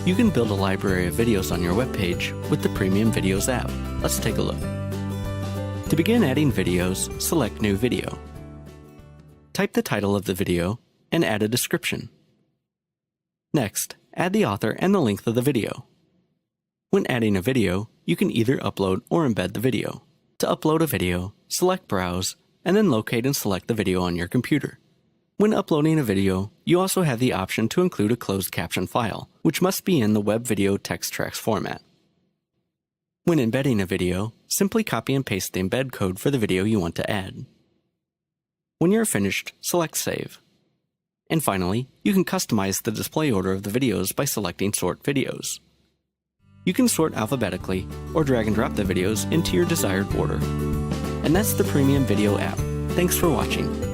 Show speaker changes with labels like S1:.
S1: You can build a library of videos on your webpage with the Premium Videos app. Let's take a look. To begin adding videos, select New Video. Type the title of the video and add a description. Next, add the author and the length of the video. When adding a video, you can either upload or embed the video. To upload a video, select Browse, and then locate and select the video on your computer. When uploading a video, you also have the option to include a closed caption file, which must be in the web video text tracks format. When embedding a video, simply copy and paste the embed code for the video you want to add. When you're finished, select Save. And finally, you can customize the display order of the videos by selecting Sort Videos. You can sort alphabetically or drag and drop the videos into your desired order. And that's the Premium Video app. Thanks for watching.